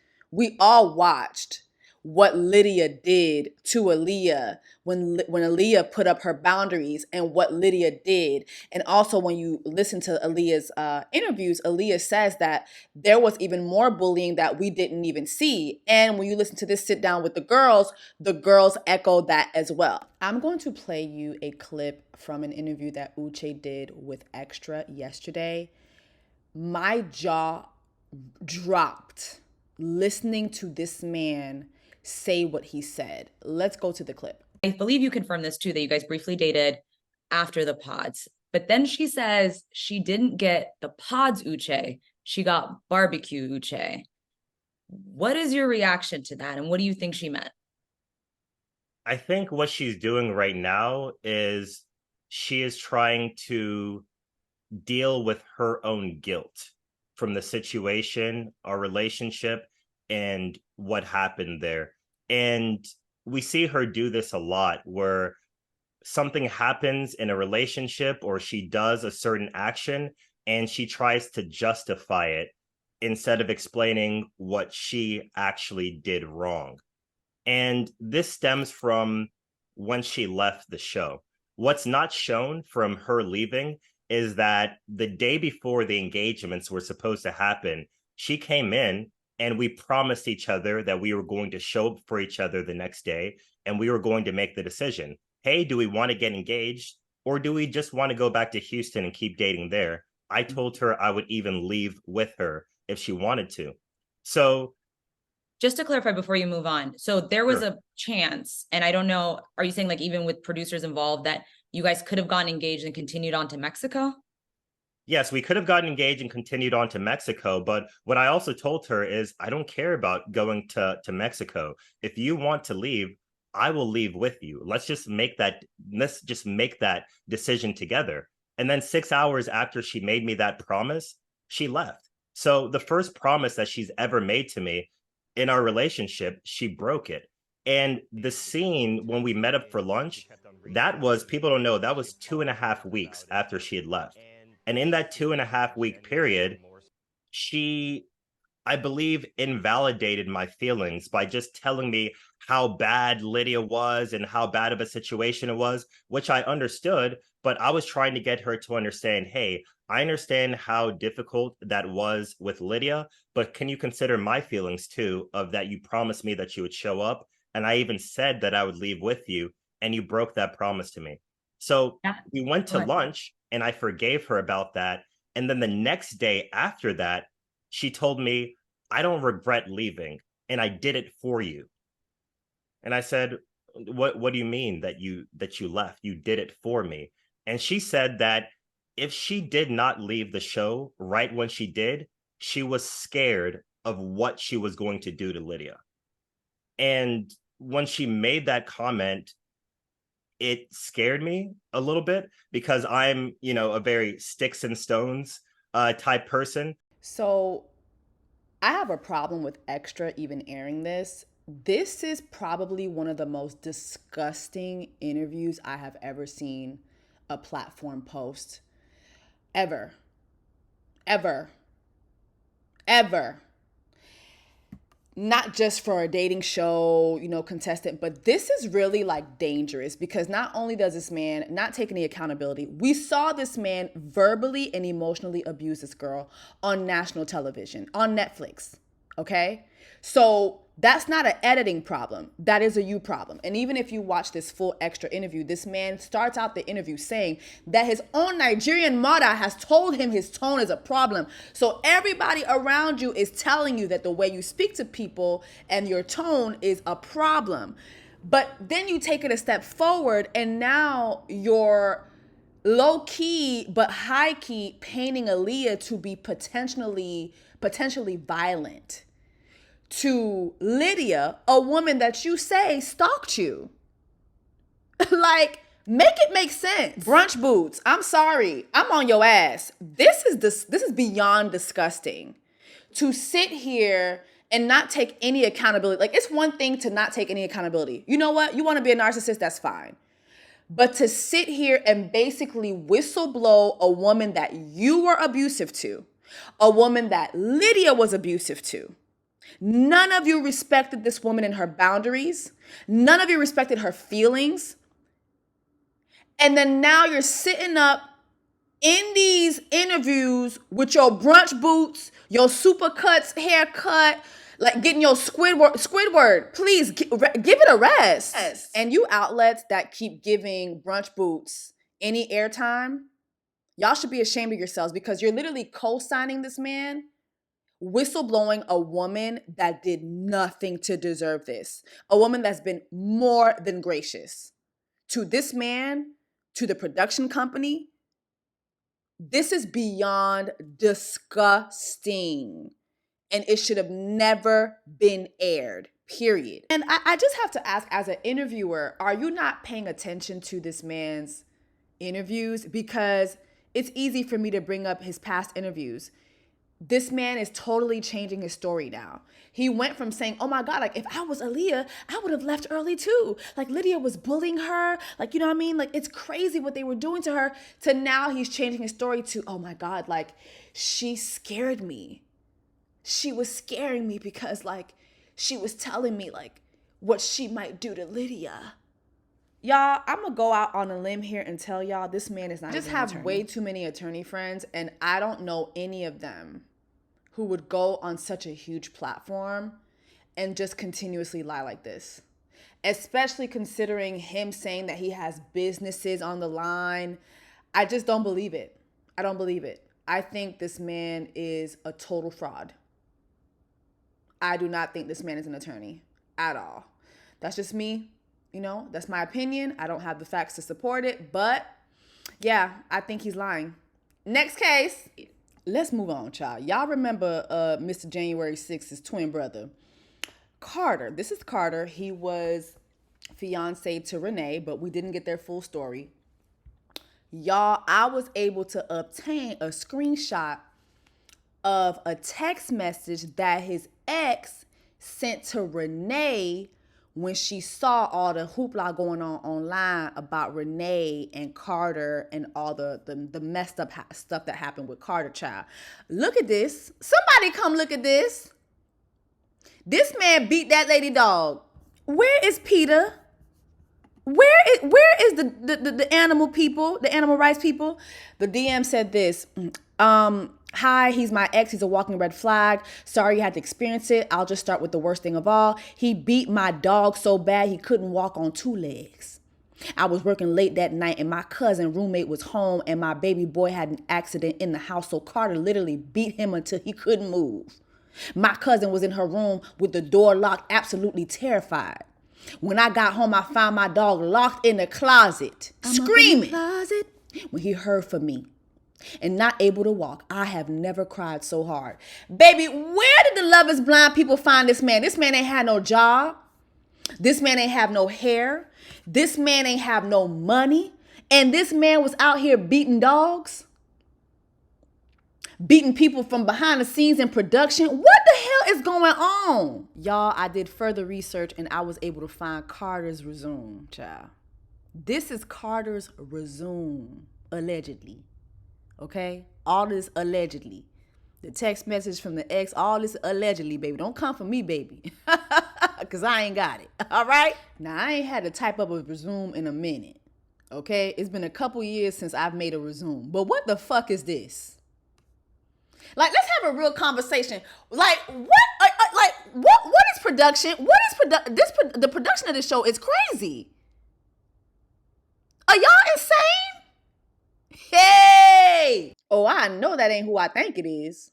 what Lydia did to Aaliyah when Aaliyah put up her boundaries and what Lydia did. And also when you listen to Aaliyah's interviews, Aaliyah says that there was even more bullying that we didn't even see. And when you listen to this sit down with the girls echo that as well. I'm going to play you a clip from an interview that Uche did with Extra yesterday. My jaw dropped listening to this man say what he said. Let's go to the clip. I believe you confirmed this too, that you guys briefly dated after the pods. But then she says she didn't get the pods Uche, she got barbecue Uche. What is your reaction to that? And what do you think she meant? I think what she's doing right now is she is trying to deal with her own guilt from the situation, our relationship, and what happened there. And we see her do this a lot where something happens in a relationship or she does a certain action and she tries to justify it instead of explaining what she actually did wrong. And this stems from when she left the show. What's not shown from her leaving is that the day before the engagements were supposed to happen, she came in and we promised each other that we were going to show up for each other the next day and we were going to make the decision. Hey, do we want to get engaged or do we just want to go back to Houston and keep dating there? I told her I would even leave with her if she wanted to. So just to clarify before you move on, so there was a chance, and I don't know, are you saying like even with producers involved that you guys could have gotten engaged and continued on to Mexico? Yes, we could have gotten engaged and continued on to Mexico. But what I also told her is I don't care about going to Mexico. If you want to leave, I will leave with you. Let's just make that decision together. And then 6 hours after she made me that promise, she left. So the first promise that she's ever made to me in our relationship, she broke it. And the scene when we met up for lunch, that was, people don't know, that was 2.5 weeks after she had left. And in that 2.5 week period, she, I believe, invalidated my feelings by just telling me how bad Lydia was and how bad of a situation it was, which I understood, but I was trying to get her to understand, hey, I understand how difficult that was with Lydia, but can you consider my feelings too, of that you promised me that you would show up, and I even said that I would leave with you, and you broke that promise to me. So we went to lunch, and I forgave her about that, and then the next day after that, she told me, I don't regret leaving, and I did it for you. And I said, what do you mean that you left? You did it for me. And she said that if she did not leave the show right when she did, she was scared of what she was going to do to Lydia. And when she made that comment, it scared me a little bit because I'm, a very sticks and stones type person. So I have a problem with Extra even airing this. This is probably one of the most disgusting interviews I have ever seen a platform post. Ever. Not just for a dating show, contestant, but this is really like dangerous because not only does this man not take any accountability, we saw this man verbally and emotionally abuse this girl on national television, on Netflix, okay? So that's not an editing problem. That is a you problem. And even if you watch this full Extra interview, this man starts out the interview saying that his own Nigerian mother has told him his tone is a problem. So everybody around you is telling you that the way you speak to people and your tone is a problem. But then you take it a step forward and now you're low key but high key painting Aaliyah to be potentially violent to Lydia, a woman that you say stalked you. Like, make it make sense. Brunch boots, I'm sorry, I'm on your ass. This is beyond disgusting. To sit here and not take any accountability. Like, it's one thing to not take any accountability. You know what? You want to be a narcissist, that's fine. But to sit here and basically whistleblow a woman that you were abusive to, a woman that Lydia was abusive to, none of you respected this woman and her boundaries. None of you respected her feelings. And then now you're sitting up in these interviews with your brunch boots, your Supercuts haircut, like getting your Squidward. Please give it a rest. Yes. And you outlets that keep giving brunch boots any airtime, y'all should be ashamed of yourselves because you're literally co-signing this man, whistleblowing a woman that did nothing to deserve this. A woman that's been more than gracious to this man, to the production company. This is beyond disgusting. And it should have never been aired, period. And I just have to ask, as an interviewer, are you not paying attention to this man's interviews? Because it's easy for me to bring up his past interviews. This man is totally changing his story now. He went from saying, oh my God, like if I was Aaliyah, I would have left early too. Like Lydia was bullying her. Like, you know what I mean? Like it's crazy what they were doing to her, to now he's changing his story to, oh my God, like she scared me. She was scaring me because like she was telling me like what she might do to Lydia. Y'all, I'm gonna go out on a limb here and tell y'all this man is not. I just have way too many attorney friends, and I don't know any of them who would go on such a huge platform and just continuously lie like this. Especially considering him saying that he has businesses on the line. I just don't believe it. I don't believe it. I think this man is a total fraud. I do not think this man is an attorney at all. That's just me. You know, that's my opinion. I don't have the facts to support it, but yeah, I think he's lying. Next case. Let's move on, child. Y'all remember Mr. January 6th's twin brother, Carter. This is Carter. He was fiancé to Renee, but we didn't get their full story. Y'all, I was able to obtain a screenshot of a text message that his ex sent to Renee when she saw all the hoopla going on online about Renee and Carter and all the messed up stuff that happened with Carter, child. Look at this. Somebody come look at this. This man beat that lady dog. Where is Peter? Where is the animal people, the animal rights people? The DM said this. Hi, he's my ex. He's a walking red flag. Sorry you had to experience it. I'll just start with the worst thing of all. He beat my dog so bad he couldn't walk on two legs. I was working late that night and my cousin roommate was home and my baby boy had an accident in the house. So Carter literally beat him until he couldn't move. My cousin was in her room with the door locked, absolutely terrified. When I got home, I found my dog locked in the closet, screaming when he heard from me. And not able to walk. I have never cried so hard. Baby, where did the Love is Blind people find this man? This man ain't had no job. This man ain't have no hair. This man ain't have no money. And this man was out here beating dogs. Beating people from behind the scenes in production. What the hell is going on? Y'all, I did further research and I was able to find Carter's resume, child. This is Carter's resume, allegedly. Okay? All this allegedly. The text message from the ex, all this allegedly, baby. Don't come for me, baby. Because I ain't got it. All right? Now, I ain't had to type up a resume in a minute. Okay? It's been a couple years since I've made a resume. But what the fuck is this? Like, let's have a real conversation. Like, what is production? What is the production of this show is crazy. Are y'all insane? Hey! Oh, I know that ain't who I think it is.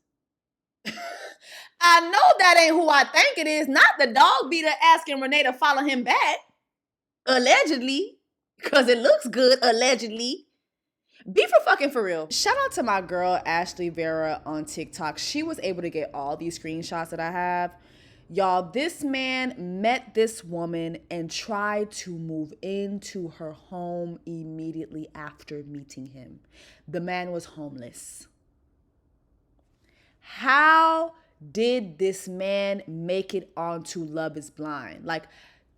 I know that ain't who I think it is. Not the dog beater asking Renee to follow him back. Allegedly. Because it looks good, allegedly. Be for fucking for real. Shout out to my girl, Ashley Vera on TikTok. She was able to get all these screenshots that I have. Y'all, this man met this woman and tried to move into her home immediately after meeting him. The man was homeless. How did this man make it onto Love is Blind? Like,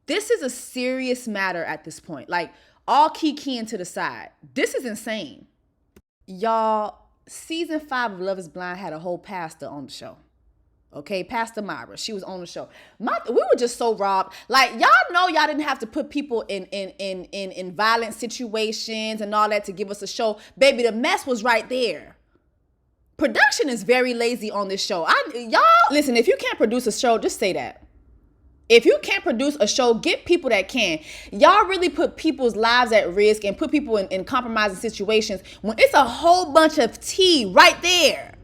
this is a serious matter at this point. Like, all keying to the side. This is insane. Y'all, season 5 of Love is Blind had a whole pastor on the show. Okay, Pastor Mayra, she was on the show. We were just so robbed. Like, y'all know y'all didn't have to put people in violent situations and all that to give us a show. Baby, the mess was right there. Production is very lazy on this show. Y'all, listen, if you can't produce a show, just say that. If you can't produce a show, get people that can. Y'all really put people's lives at risk and put people in compromising situations when it's a whole bunch of tea right there.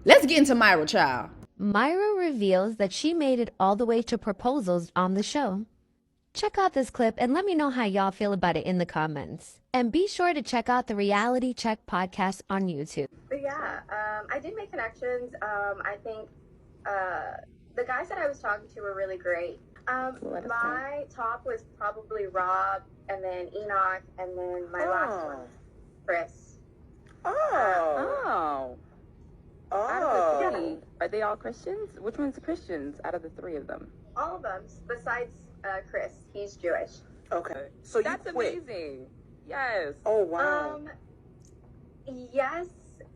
Let's get into Mayra, child. Mayra reveals that she made it all the way to proposals on the show. Check out this clip and let me know how y'all feel about it in the comments. And be sure to check out the Reality Check podcast on YouTube. But yeah, I did make connections. I think the guys that I was talking to were really great. My top was probably Rob, and then Enoch, and then my last one, Chris. Out of the Are they all Christians? Which one's the Christians out of the three of them? All of them, besides Chris. He's Jewish. Okay. So That's you quit. amazing. Yes. Oh, wow. Yes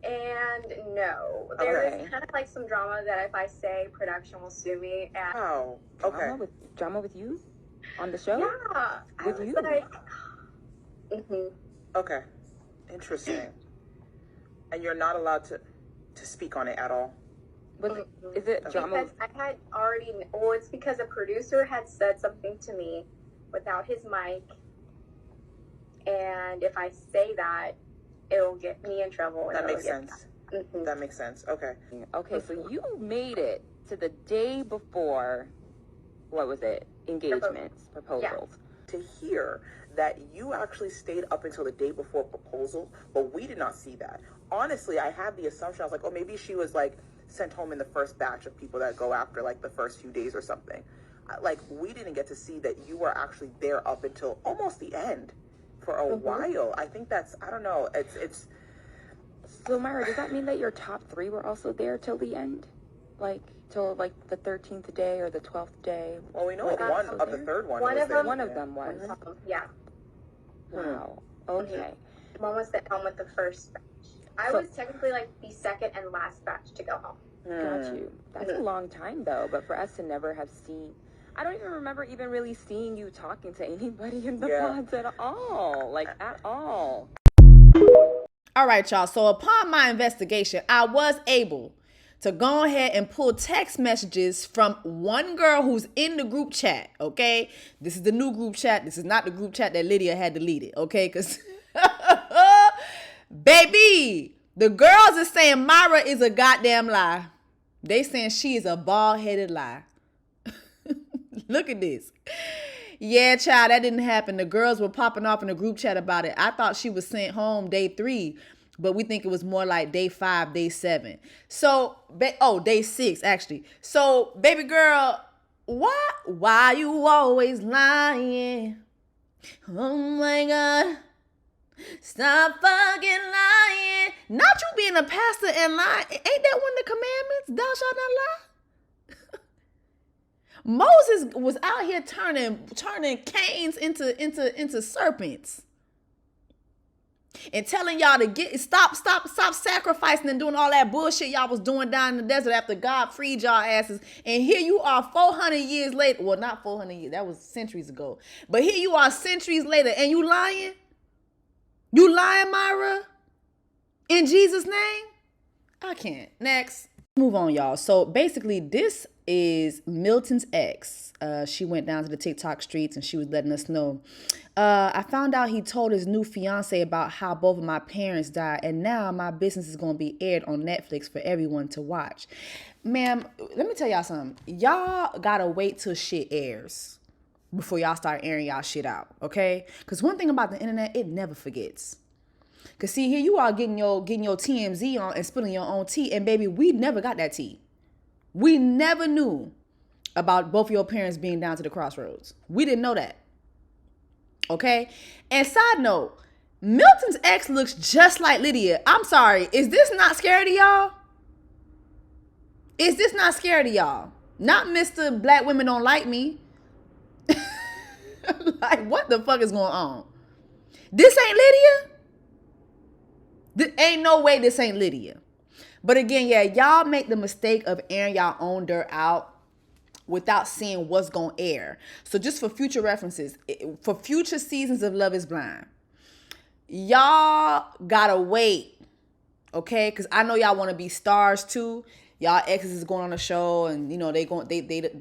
and no. There's kind of like some drama that if I say, production will sue me. And Oh, okay. Drama with you on the show? yeah, With I was you? like, Okay. Interesting. And you're not allowed to speak on it at all? Is it drama? because I had already. Well, it's because a producer had said something to me without his mic, and if I say that, it'll get me in trouble. That makes sense. That makes sense. Okay. Okay, so you made it to the day before, what was it? Engagements, proposals. To hear that you actually stayed up until the day before proposal, but we did not see that. Honestly, I had the assumption, I was like, oh, maybe she was like sent home in the first batch of people that go after like the first few days or something. Like, we didn't get to see that you were actually there up until almost the end for a while. I think that's, I don't know, it's. So Mayra, does that mean that your top three were also there till the end? Like, till like the 13th day or the 12th day? Well, we know one of the third one. One was of them there. was. Yeah. Wow. Okay. One was sent home with the first batch. I was technically like the second and last batch to go home. Got you. That's a long time though, but for us to never have seen, I don't even remember even really seeing you talking to anybody in the pods at all. Like, at all. All right, y'all. So upon my investigation, I was able to go ahead and pull text messages from one girl who's in the group chat, okay? This is the new group chat. This is not the group chat that Lydia had deleted, okay? Because, baby, the girls are saying Mayra is a goddamn lie. They saying she is a bald-headed lie. Look at this. Yeah, child, that didn't happen. The girls were popping off in the group chat about it. I thought she was sent home day 3, but we think it was more like day 5, day 7. So, day 6, actually. So, baby girl, why you always lying? Oh my God. Stop fucking lying. Not you being a pastor and lying. Ain't that one of the commandments? Thou shalt not lie. Moses was out here turning canes into serpents. And telling y'all to stop sacrificing and doing all that bullshit y'all was doing down in the desert after God freed y'all asses. And here you are 400 years later. Well, not 400 years. That was centuries ago. But here you are centuries later and you lying? You lying, Mayra? In Jesus' name? I can't. Next. Move on, y'all. So basically, this is Milton's ex. She went down to the TikTok streets and she was letting us know. I found out he told his new fiance about how both of my parents died, and now my business is going to be aired on Netflix for everyone to watch. Ma'am, let me tell y'all something. Y'all got to wait till shit airs before y'all start airing y'all shit out, okay? Because one thing about the internet, it never forgets. Because see, here you are getting your TMZ on and spilling your own tea, and baby, we never got that tea. We never knew about both of your parents being down to the crossroads. We didn't know that. Okay? And side note, Milton's ex looks just like Lydia. I'm sorry. Is this not scary to y'all? Is this not scary to y'all? Not Mr. Black Women Don't Like Me. Like, what the fuck is going on? This ain't Lydia? Ain't no way this ain't Lydia. But again, yeah, y'all make the mistake of airing y'all own dirt out without seeing what's going to air. So just for future references, for future seasons of Love is Blind, y'all got to wait, okay? Because I know y'all want to be stars too. Y'all exes is going on the show, and you know they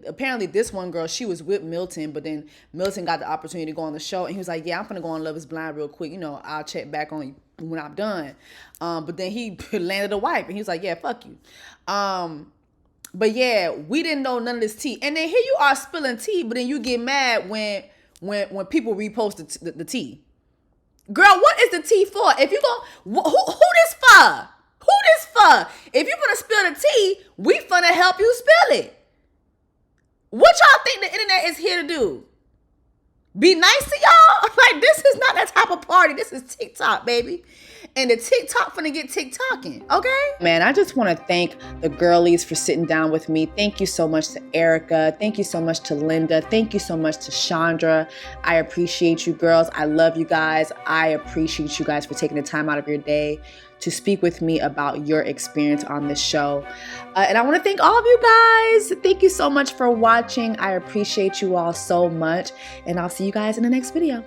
apparently this one girl, she was with Milton, but then Milton got the opportunity to go on the show, and he was like, yeah, I'm gonna go on Love is Blind real quick, you know, I'll check back on you when I'm done. But then he landed a wife, and he was like, yeah, fuck you. But yeah, we didn't know none of this tea, and then here you are spilling tea, but then you get mad when people repost the tea. Girl, what is the tea for? If you go, who this for? Who this for? If you're gonna spill the tea, we finna help you spill it. What y'all think the internet is here to do? be nice to y'all. Like, this is not that type of party. This is TikTok, baby. And the TikTok finna get TikToking, okay? Man, I just want to thank the girlies for sitting down with me. Thank you so much to Erica. Thank you so much to Linda. Thank you so much to Chandra. I appreciate you girls. I love you guys. I appreciate you guys for taking the time out of your day to speak with me about your experience on this show. And I want to thank all of you guys. Thank you so much for watching. I appreciate you all so much. And I'll see you guys in the next video.